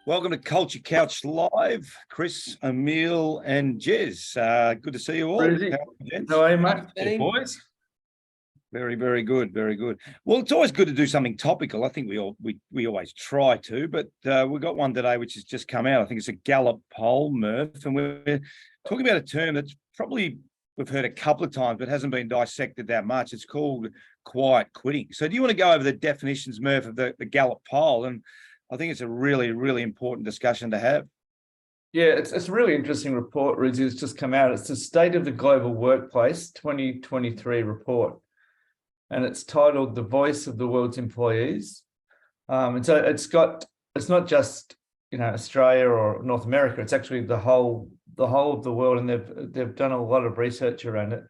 Welcome to Culture Couch Live, Chris, Emil, and Jez. Good to see you all. Brizzy, How are you, gents? how are you, mate? Hey, boys. Very, very good, very good. Well, it's always good to do something topical. I think we always try to, but we've got one today which has just come out. I think it's a Gallup poll, Murph, and we're talking about a term that's probably we've heard a couple of times, but hasn't been dissected that much. It's called quiet quitting. So, do you want to go over the definitions, Murph, of the Gallup poll? And I think it's a really, really important discussion to have. Yeah, it's a really interesting report, Rizzy. It's just come out. It's the State of the Global Workplace 2023 report, and it's titled "The Voice of the World's Employees." And so it's not just Australia or North America. It's actually the whole of the world, and they've done a lot of research around it.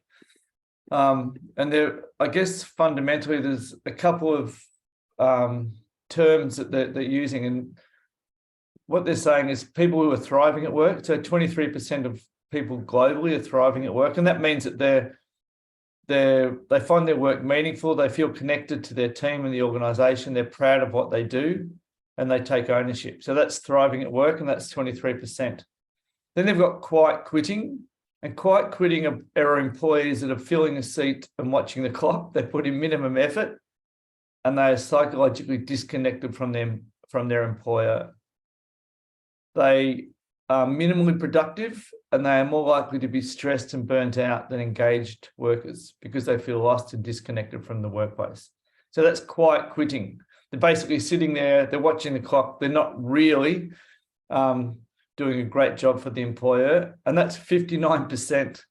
And I guess fundamentally, there's a couple of terms that they're using, and what they're saying is people who are thriving at work. So 23% of people globally are thriving at work, and that means that they find their work meaningful, they feel connected to their team and the organization, they're proud of what they do, and they take ownership. So that's thriving at work, and that's 23%. Then they've got quiet quitting, and quiet quitting are employees that are filling a seat and watching the clock. They put in minimum effort, and they are psychologically disconnected from their employer. They are minimally productive, and they are more likely to be stressed and burnt out than engaged workers because they feel lost and disconnected from the workplace. So that's quiet quitting. They're basically sitting there, they're watching the clock, they're not really doing a great job for the employer, and that's 59%.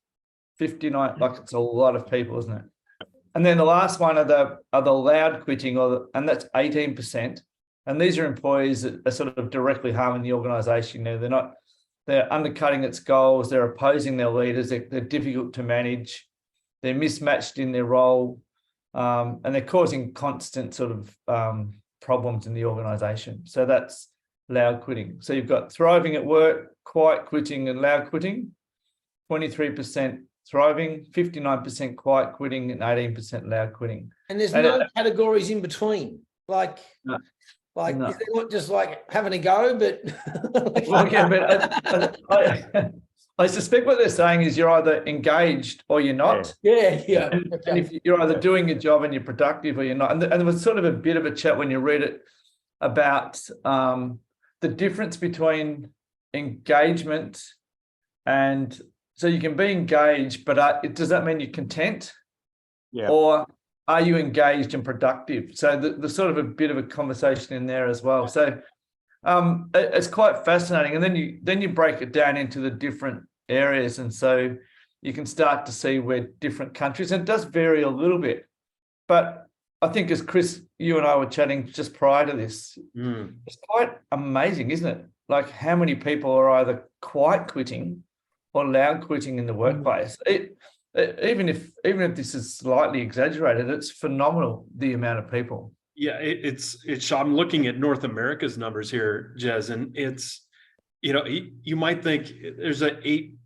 59, like it's a lot of people, isn't it? And then the last one are the loud quitting, and that's 18%. And these are employees that are sort of directly harming the organisation. They're undercutting its goals, they're opposing their leaders, they're difficult to manage, they're mismatched in their role, and they're causing constant sort of problems in the organisation. So that's loud quitting. So you've got thriving at work, quiet quitting, and loud quitting. 23% thriving, 59% quiet quitting, and 18% loud quitting. And there's no categories in between. No. Is it not just like having a go, but well, yeah, but I suspect what they're saying is you're either engaged or you're not. Yeah. And if you're either doing your job and you're productive or you're not. And there was sort of a bit of a chat when you read it about the difference between engagement and so you can be engaged, but does that mean you're content? Yeah. Or are you engaged and productive? So there's sort of a bit of a conversation in there as well. So it's quite fascinating. And then you break it down into the different areas. And so you can start to see where different countries, and it does vary a little bit. But I think as Chris, you and I were chatting just prior to this, it's quite amazing, isn't it? Like how many people are either quiet quitting or loud quitting in the workplace. Even if this is slightly exaggerated, it's phenomenal the amount of people. Yeah, it's. I'm looking at North America's numbers here, Jez, and it's, you might think there's an 8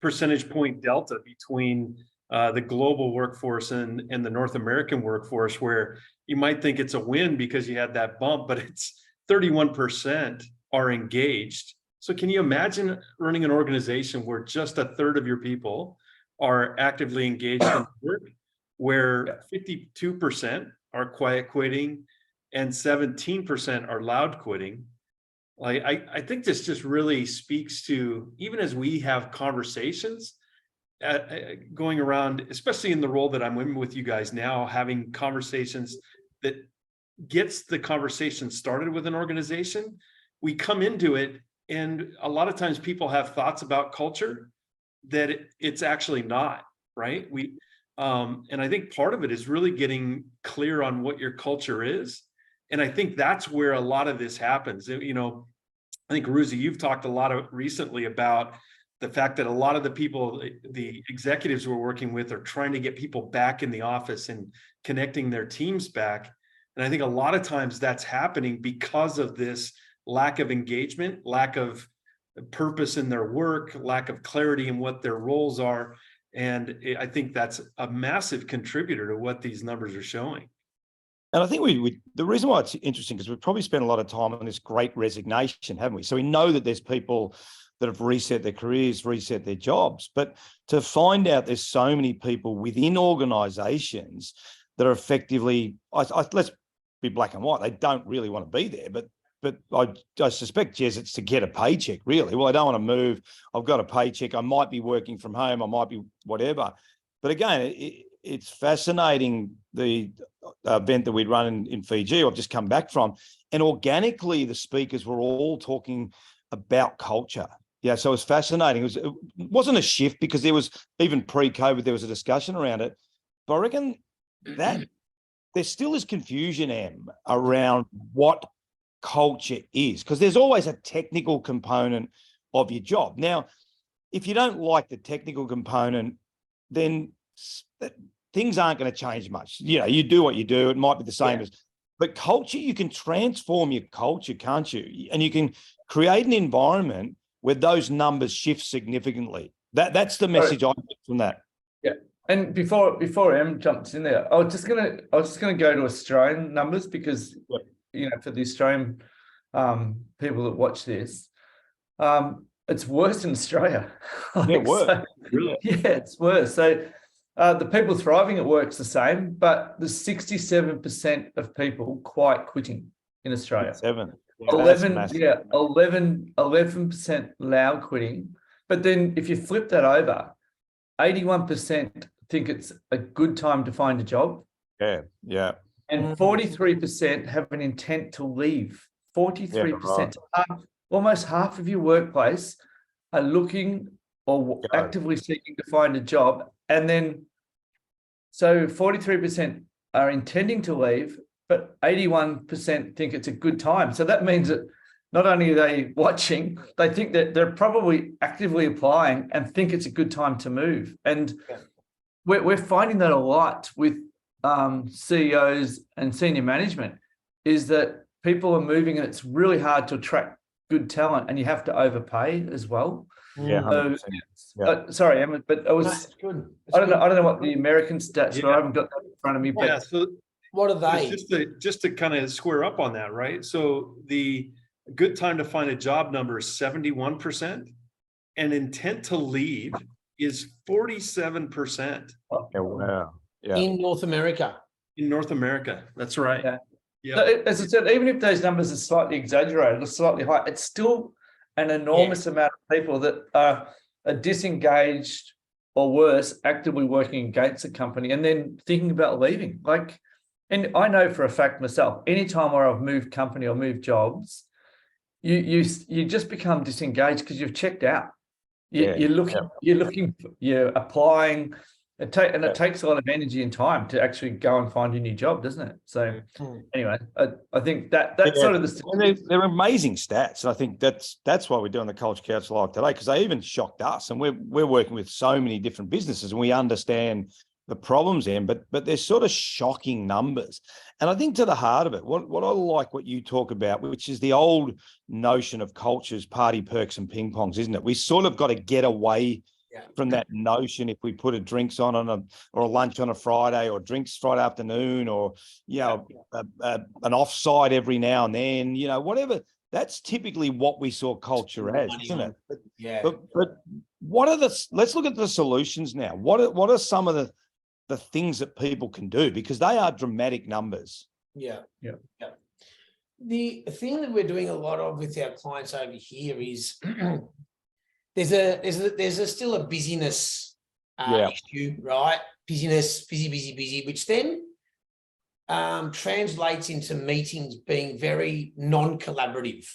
percentage point delta between the global workforce and the North American workforce, where you might think it's a win because you had that bump, but it's 31% are engaged. So can you imagine running an organization where just a third of your people are actively engaged in work, where 52% are quiet quitting and 17% are loud quitting? Like I think this just really speaks to, even as we have conversations going around, especially in the role that I'm in with you guys now, having conversations that gets the conversation started with an organization, we come into it, and a lot of times people have thoughts about culture that it's actually not, right? And I think part of it is really getting clear on what your culture is. And I think that's where a lot of this happens. I think, Ruzi, you've talked a lot recently about the fact that a lot of the people, the executives we're working with, are trying to get people back in the office and connecting their teams back. And I think a lot of times that's happening because of this lack of engagement, lack of purpose in their work, lack of clarity in what their roles are. And I think that's a massive contributor to what these numbers are showing. And I think the reason why it's interesting, because we've probably spent a lot of time on this great resignation, haven't we? So we know that there's people that have reset their careers, reset their jobs, but to find out there's so many people within organizations that are effectively, let's be black and white, they don't really want to be there, but I suspect, Jez, it's to get a paycheck, really. Well, I don't want to move. I've got a paycheck. I might be working from home. I might be whatever. But again, it's fascinating, the event that we'd run in Fiji, I've just come back from, and organically the speakers were all talking about culture. Yeah, so it was fascinating. It wasn't a shift, because there was, even pre-COVID, there was a discussion around it. But I reckon that there still is confusion, Em, around what culture is, because there's always a technical component of your job. Now, if you don't like the technical component, then things aren't going to change much. You know, you do what you do. It might be the same as, but culture, you can transform your culture, can't you? And you can create an environment where those numbers shift significantly. That's the message I get from that. Yeah. And before Em jumps in there, I was just gonna go to Australian numbers, because you know, for the Australian people that watch this, it's worse in Australia. Worse. So, Really? yeah, it's worse. So the people thriving at work's the same, but the 67% of people quiet quitting in Australia. 11% loud quitting. But then if you flip that over, 81% think it's a good time to find a job. Yeah. And 43% have an intent to leave. 43%, almost half of your workplace are looking or actively seeking to find a job. And then, so 43% are intending to leave, but 81% think it's a good time. So that means that not only are they watching, they think that they're probably actively applying and think it's a good time to move. And we're finding that a lot with CEOs and senior management, is that people are moving and it's really hard to attract good talent, and you have to overpay as well. Yeah. So, sorry, Emma, but it was good. I don't know what the American stats were. I haven't got that in front of me, but So What are they? just to kind of square up on that, right? So the good time to find a job number is 71%, and intent to leave is 47%. Wow. Yeah. In North America. In North America. That's right. So, as I said, even if those numbers are slightly exaggerated or slightly high, it's still an enormous amount of people that are disengaged or worse, actively working against a company and then thinking about leaving. Like, and I know for a fact myself, anytime where I've moved company or moved jobs, you just become disengaged because you've checked out. You're looking, you're applying. It takes a lot of energy and time to actually go and find a new job, doesn't it? So anyway, I think that's sort of the. They're amazing stats. I think that's why we're doing the Culture Couch Live today, because they even shocked us, and we're working with so many different businesses, and we understand the problems in, but they're sort of shocking numbers. And I think to the heart of it, what I like what you talk about, which is the old notion of cultures, party perks and ping pongs, isn't it? We sort of got to get away from that notion. If we put a drinks on or a lunch on a Friday, or drinks Friday afternoon, or an offside every now and then, whatever. That's typically what we saw culture as, isn't it? But what are let's look at the solutions now. What are some of the things that people can do, because they are dramatic numbers? Yeah. The thing that we're doing a lot of with our clients over here is there's still a busyness issue, right? Busyness, busy, which then translates into meetings being very non-collaborative.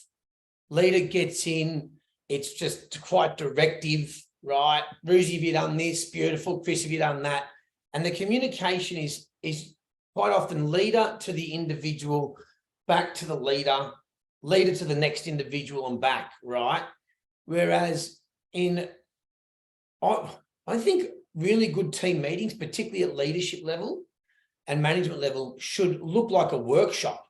Leader gets in, it's just quite directive, right? Ruzi, have you done this? Beautiful. Chris, have you done that? And the communication is quite often leader to the individual, back to the leader to the next individual and back, right? Whereas I think really good team meetings, particularly at leadership level and management level, should look like a workshop.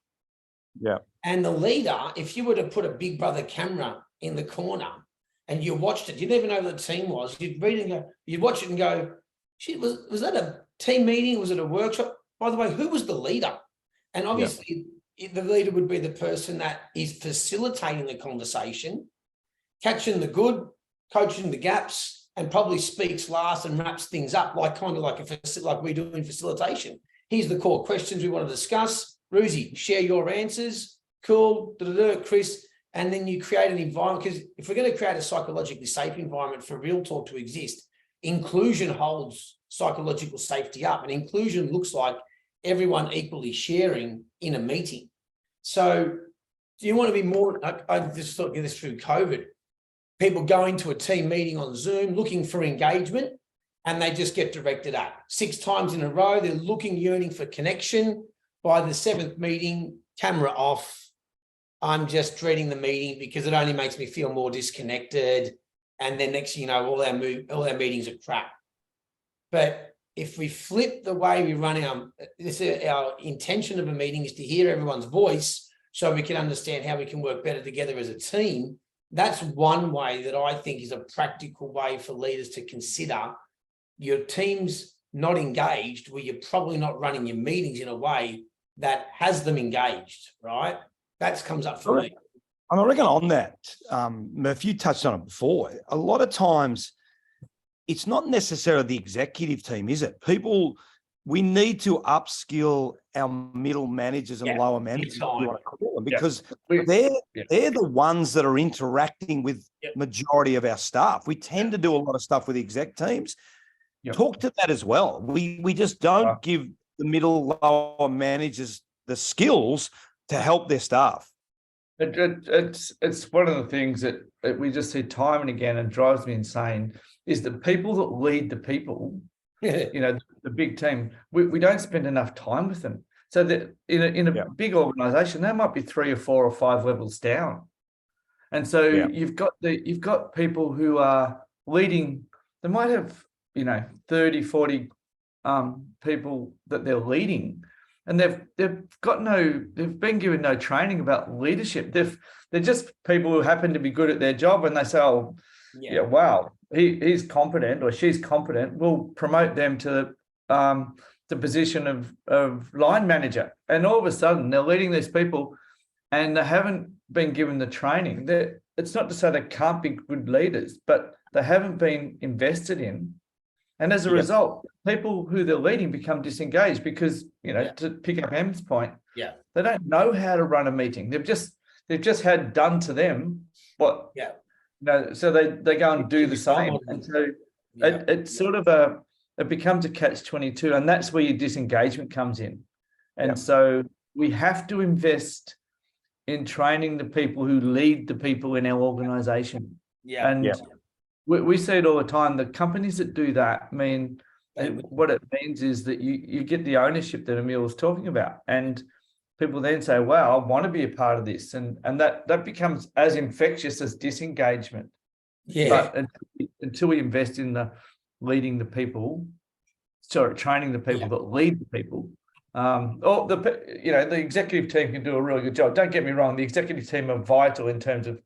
Yeah. And the leader, if you were to put a Big Brother camera in the corner and you watched it, you didn't even know who the team was, you'd read it and go, you'd watch it and go, shit, was that a team meeting? Was it a workshop? By the way, who was the leader? And obviously, the leader would be the person that is facilitating the conversation, catching the good, coaching the gaps, and probably speaks last and wraps things up, like we do in facilitation. Here's the core questions we want to discuss. Ruzi, share your answers. Cool, Chris. And then you create an environment, because if we're going to create a psychologically safe environment for Real Talk to exist, inclusion holds psychological safety up, and inclusion looks like everyone equally sharing in a meeting. So do you want to be more, I just thought of this through COVID, people going to a team meeting on Zoom looking for engagement, and they just get directed at 6 times in a row. They're looking, yearning for connection. By the 7th meeting, camera off. I'm just dreading the meeting because it only makes me feel more disconnected. And then next thing you know, all our meetings are crap. But if we flip the way we run our intention of a meeting is to hear everyone's voice so we can understand how we can work better together as a team. That's one way that I think is a practical way for leaders to consider. Your team's not engaged, well, you're probably not running your meetings in a way that has them engaged, right? That comes up for me. And I reckon on that, Murph, you touched on it before. A lot of times, it's not necessarily the executive team, is it? We need to upskill our middle managers and lower managers, if you want to call them, because they're the ones that are interacting with majority of our staff. We tend to do a lot of stuff with the exec teams. Talk to that as well. We just don't give the middle lower managers the skills to help their staff. It's one of the things that we just see time and again and drives me insane is the people that lead the people, the big team, we don't spend enough time with them. So that in a big organization, they might be 3 or 4 or 5 levels down. And so you've got people who are leading, they might have 30, 40 people that they're leading. And they've been given no training about leadership. They're just people who happen to be good at their job, and they say, "Oh, wow, he's competent or she's competent. We'll promote them to the position of line manager." And all of a sudden, they're leading these people, and they haven't been given the training. It's not to say they can't be good leaders, but they haven't been invested in. And as a result, people who they're leading become disengaged because, to pick up Em's point, they don't know how to run a meeting. They've just had done to them so they go and do the same. And so it's sort of it becomes a catch-22, and that's where your disengagement comes in. And so we have to invest in training the people who lead the people in our organization. We see it all the time. The companies that do that what it means is that you get the ownership that Emil was talking about, and people then say, "Wow, I want to be a part of this," and that becomes as infectious as disengagement. But until we invest in training the people that lead the people, the executive team can do a really good job. Don't get me wrong; the executive team are vital in terms of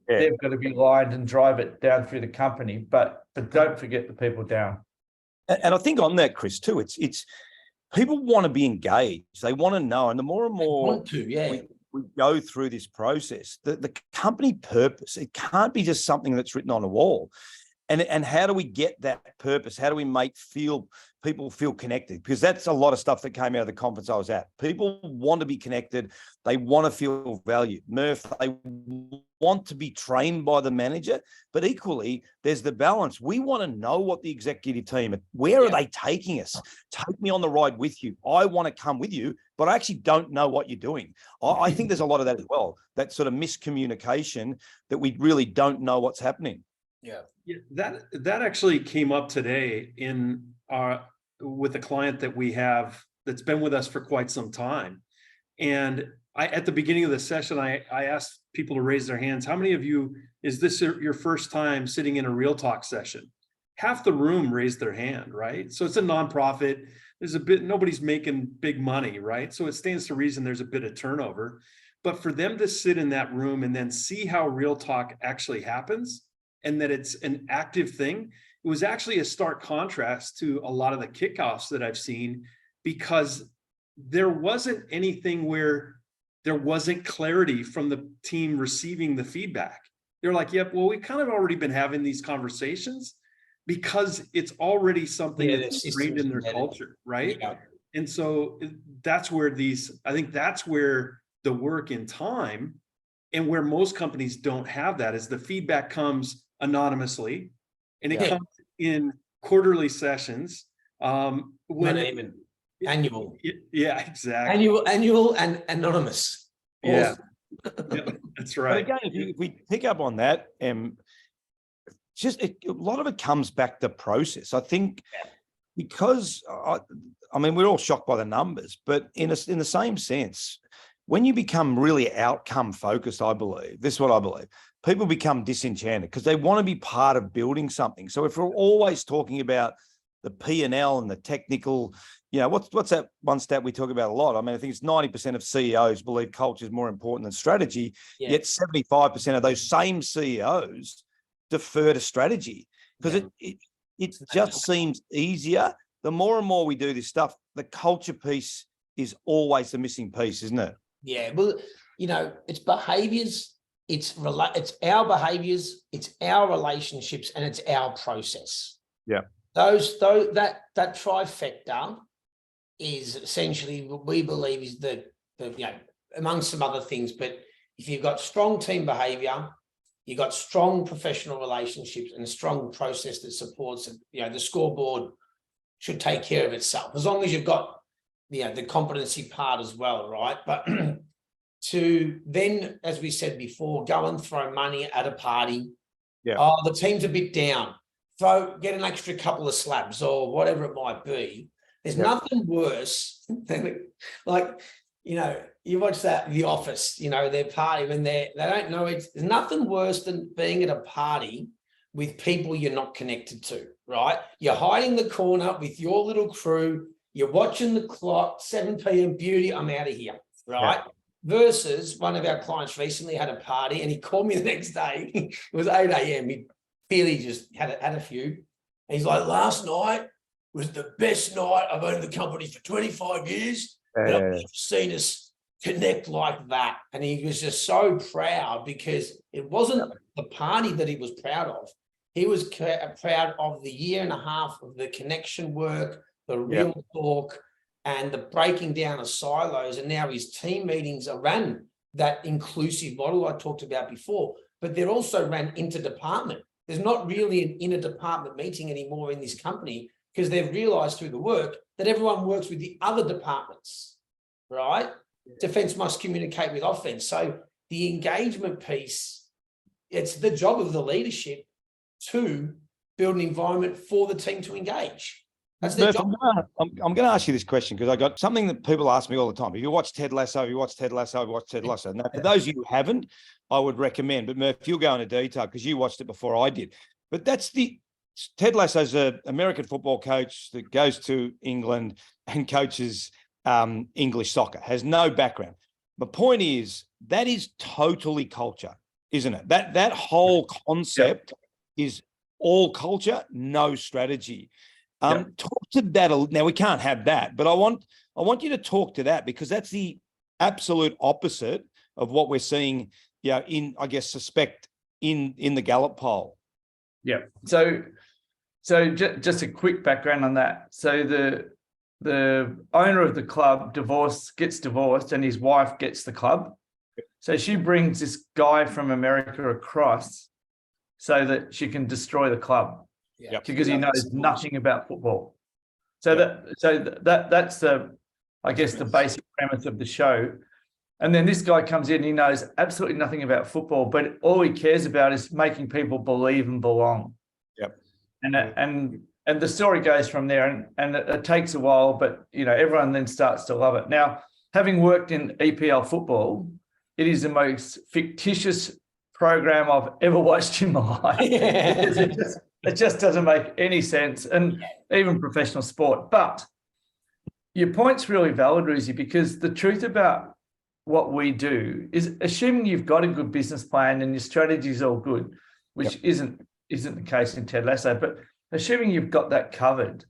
they've got to be aligned and drive it down through the company. But don't forget the people down. And I think on that, Chris, too, it's people want to be engaged. They want to know, and the more and more we go through this process, the company purpose, it can't be just something that's written on a wall. And how do we get that purpose? How do we make people feel connected? Because that's a lot of stuff that came out of the conference I was at. People want to be connected. They want to feel valued. Murph, they want to be trained by the manager, but equally, there's the balance. We want to know what the executive team, where are they taking us? Take me on the ride with you. I want to come with you, but I actually don't know what you're doing. I think there's a lot of that as well, that sort of miscommunication that we really don't know what's happening. That actually came up today with a client that we have that's been with us for quite some time. And at the beginning of the session, I asked people to raise their hands. How many of you, is this your first time sitting in a Real Talk session? Half the room raised their hand, right? So it's a nonprofit. Nobody's making big money, right? So it stands to reason there's a bit of turnover. But for them to sit in that room and then see how Real Talk actually happens, and that it's an active thing, it was actually a stark contrast to a lot of the kickoffs that I've seen, because there wasn't anything where there wasn't clarity from the team receiving the feedback. They're like, yep, well, we kind of already been having these conversations because it's already something Yeah, that's the ingrained system's in their embedded. culture, right? Yeah. And so that's where I think that's where the work in time and where most companies don't have that is the feedback comes anonymously and it Yeah. comes in quarterly sessions. Not When even annual, yeah, exactly. annual and anonymous. Yeah. Awesome. Yeah, that's But right. again, if we pick up on that, a lot of it comes back to process. I think because I mean, we're all shocked by the numbers, but in the same sense, when you become really outcome focused, I believe this is what I believe. People become disenchanted because they want to be part of building something. So if we're always talking about the P&L and the technical, what's that one stat we talk about a lot? I mean, I think it's 90% of CEOs believe culture is more important than strategy, Yeah. yet 75% of those same CEOs defer to strategy because it just seems easier. The more and more we do this stuff, the culture piece is always the missing piece, isn't it? Yeah, well, it's behaviors, it's our behaviors, it's our relationships, and it's our process. Yeah. That trifecta is essentially what we believe is the amongst some other things, but if you've got strong team behavior, you've got strong professional relationships and a strong process that supports it, the scoreboard should take care of itself, as long as you've got the competency part as well, right? But to then, as we said before, go and throw money at a party. Yeah. Oh, the team's a bit down. Get an extra couple of slabs or whatever it might be. There's nothing worse than you watch that The Office, their party when they don't know it. There's nothing worse than being at a party with people you're not connected to, right? You're hiding the corner with your little crew. You're watching the clock, 7 p.m. beauty, I'm out of here, right? Yeah. Versus one of our clients recently had a party and he called me the next day. It was 8 a.m. He clearly just had a few. And he's like, last night was the best night. I've owned the company for 25 years. And I've never seen us connect like that. And he was just so proud because it wasn't the party that he was proud of. He was proud of the year and a half of the connection work, the real talk, and the breaking down of silos. And now his team meetings are run that inclusive model I talked about before, but they're also ran interdepartment. There's not really an inter-department meeting anymore in this company because they've realized through the work that everyone works with the other departments, right? Defense must communicate with offense. So the engagement piece, it's the job of the leadership to build an environment for the team to engage. That's their job. I'm going to ask you this question because I got something that people ask me all the time. If you watch Ted Lasso, you watch Ted Lasso, you watch Ted Lasso. Now, for those of you who haven't, I would recommend, but Murph, you'll go into detail because you watched it before I did. But Ted Lasso's an American football coach that goes to England and coaches English soccer, has no background. My point is that is totally culture, isn't it? That whole concept is all culture, no strategy. Talk to that. Now we can't have that, but I want you to talk to that because that's the absolute opposite of what we're seeing. In suspect in the Gallup poll. Yeah. So just a quick background on that. So the owner of the club gets divorced, and his wife gets the club. So she brings this guy from America across so that she can destroy the club. Yeah. Because he knows nothing about football. So that's the basic premise of the show. And then this guy comes in, he knows absolutely nothing about football, but all he cares about is making people believe and belong. Yep. And the story goes from there, and it takes a while, but everyone then starts to love it. Now, having worked in EPL football, it is the most fictitious program I've ever watched in my life. It just doesn't make any sense, and even professional sport. But your point's really valid, Ruzi, because the truth about what we do is, assuming you've got a good business plan and your strategy is all good, which isn't the case in Ted Lasso, but assuming you've got that covered,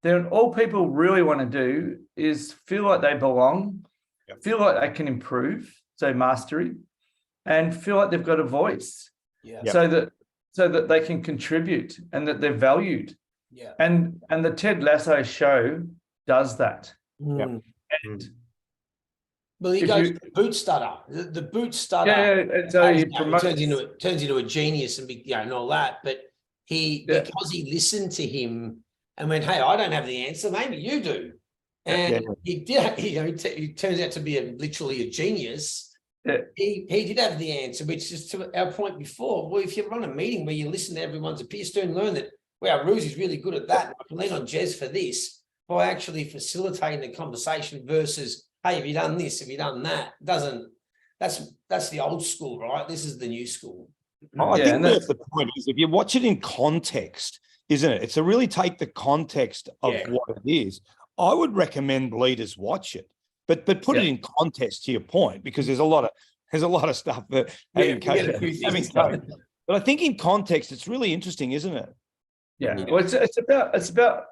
then all people really want to do is feel like they belong, Yep. feel like they can improve, so mastery, and feel like they've got a voice, Yeah. Yep. so that they can contribute and that they're valued. Yeah. And the Ted Lasso show does that. Mm. And Well, he If goes you- to the boot stutter. The boot stutter. and so as, he you know, promotes. turns into a genius and and all that. But Yeah. because he listened to him and went, "Hey, I don't have the answer. Maybe you do." And he did. He turns out to be literally a genius. Yeah. He did have the answer, which is to our point before. Well, if you run a meeting where you listen to everyone's opinion, and learn that, wow, Ruse is really good at that. I can lean on Jez for this by actually facilitating the conversation versus, hey, have you done this? Have you done that? That's the old school, right? This is the new school. I Yeah, think and that's the point is if you watch it in context, isn't it? It's to really take the context of Yeah. what it is. I would recommend leaders watch it, but put it Yeah. in context to your point, because there's a lot of stuff that having coached. But I think in context, it's really interesting, isn't it? Yeah, well, it's about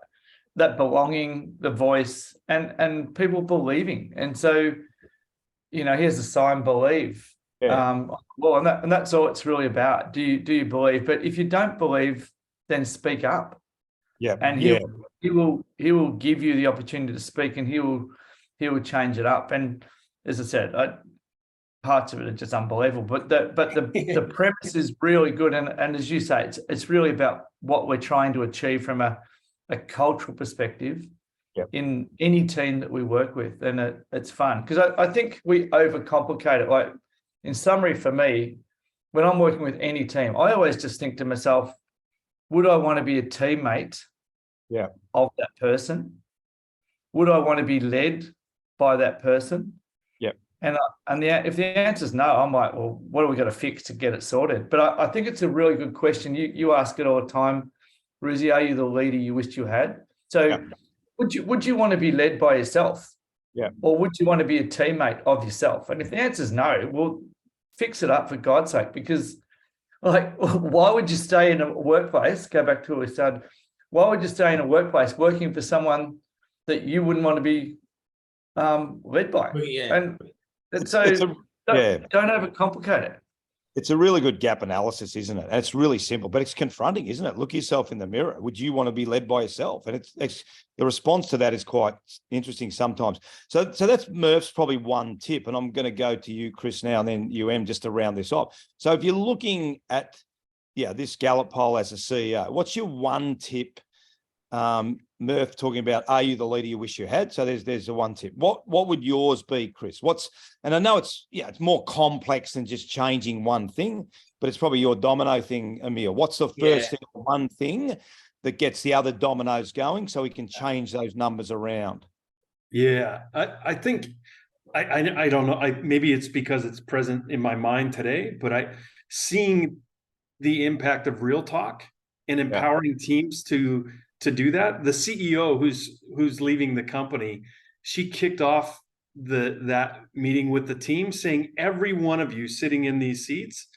that belonging, the voice, and people believing. And so, here's the sign: believe. Yeah. Well, and that's all it's really about. Do you believe? But if you don't believe, then speak up. Yeah. And he will give you the opportunity to speak, and he will change it up. And as I said, parts of it are just unbelievable. But the premise is really good. And as you say, it's really about what we're trying to achieve from a cultural perspective. Yep. In any team that we work with, and it's fun because I think we overcomplicate it. Like, in summary, for me, when I'm working with any team, I always just think to myself, would I want to be a teammate of that person? Would I want to be led by that person? Yep. And if the answer is no, I'm like, well, what are we got to fix to get it sorted? But I think it's a really good question. You ask it all the time, Ruzi, are you the leader you wished you had? So would you want to be led by yourself? Yeah. Or would you want to be a teammate of yourself? And if the answer is no, well, fix it up for God's sake, because why would you stay in a workplace? Go back to what we started. Why would you stay in a workplace working for someone that you wouldn't want to be led by? Yeah. And so don't overcomplicate it. It's a really good gap analysis, isn't it? And it's really simple, but it's confronting, isn't it? Look yourself in the mirror. Would you want to be led by yourself? And it's the response to that is quite interesting sometimes. So that's Murph's probably one tip. And I'm going to go to you, Chris, now, and then you, Em, just to round this off. So if you're looking at, this Gallup poll as a CEO, what's your one tip? Murph talking about, are you the leader you wish you had? So there's the one tip. What would yours be, Chris? And I know it's more complex than just changing one thing, but it's probably your domino thing, Emil. What's the first thing, one thing that gets the other dominoes going so we can change those numbers around? Yeah, I think I don't know. Maybe it's because it's present in my mind today, but seeing the impact of Real Talk and empowering teams to do that. The CEO who's leaving the company, she kicked off that meeting with the team saying, every one of you sitting in these seats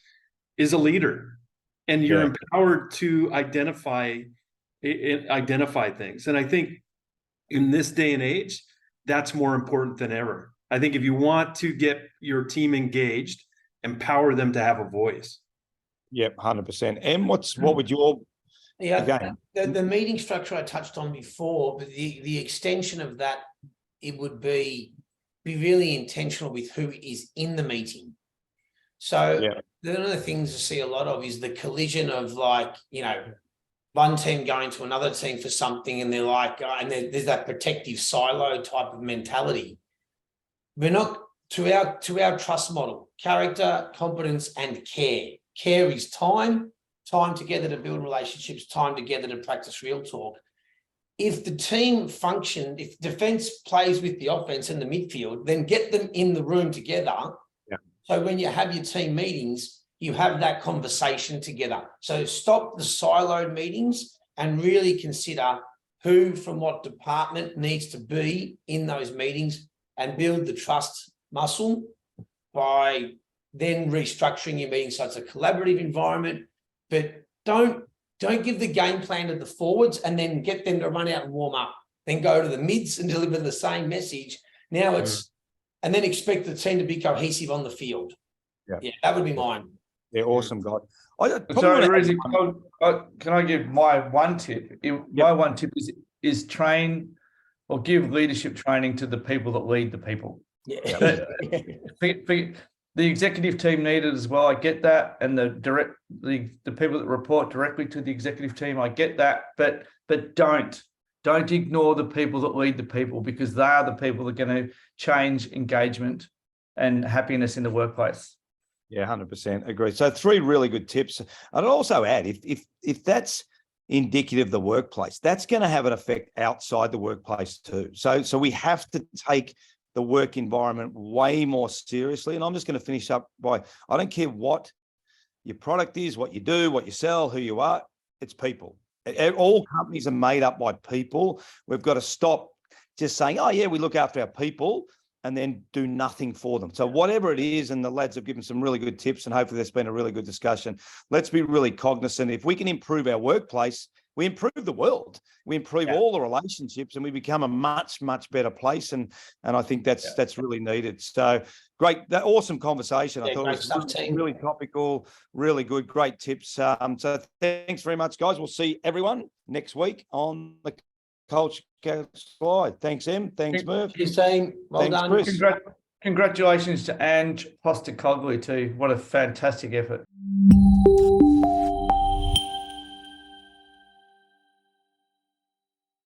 is a leader, and you're empowered to identify things. And I think in this day and age, that's more important than ever. I think if you want to get your team engaged, empower them to have a voice. Yep, 100%. Em, what would your the meeting structure I touched on before, but the extension of that, it would be really intentional with who is in the meeting. So one of the things I see a lot of is the collision of one team going to another team for something, and they're like, and there's that protective silo type of mentality. We're not to our trust model: character, competence, and care. Care is time together to build relationships, time together to practice real talk. If the team functioned, if defense plays with the offense in the midfield, then get them in the room together. Yeah. So when you have your team meetings, you have that conversation together. So stop the siloed meetings and really consider who from what department needs to be in those meetings, and build the trust muscle by then restructuring your meeting so it's a collaborative environment. But don't give the game plan to the forwards and then get them to run out and warm up. then go to the mids and deliver the same message. Now it's, and then expect the team to be cohesive on the field. Yeah. That would be mine. Yeah, awesome, God. Sorry, Rizzy, can I give my one tip? My one tip is train or give leadership training to the people that lead the people. Yeah. The executive team need it as well. I get that, and the people that report directly to the executive team, I get that. But don't ignore the people that lead the people, because they are the people that are going to change engagement and happiness in the workplace. Yeah, 100% agree. So 3 really good tips. I'd also add, if that's indicative of the workplace, that's going to have an effect outside the workplace too. So we have to take the work environment way more seriously. And I'm just going to finish up by, I don't care what your product is, what you do, what you sell, who you are, it's people. All companies are made up by people. We've got to stop just saying, oh yeah, we look after our people, and then do nothing for them. So whatever it is, and the lads have given some really good tips, and hopefully there's been a really good discussion. Let's be really cognizant. If we can improve our workplace, we improve the world. We improve all the relationships, and we become a much, much better place. And I think that's really needed. So great, that awesome conversation. I thought it was really topical, really good, great tips. So thanks very much, guys. We'll see everyone next week on the Culture Slide. Thanks, Em. Thanks, Murph. Thanks, team. Well done. Chris. Congratulations to Ange Postecoglou too. What a fantastic effort.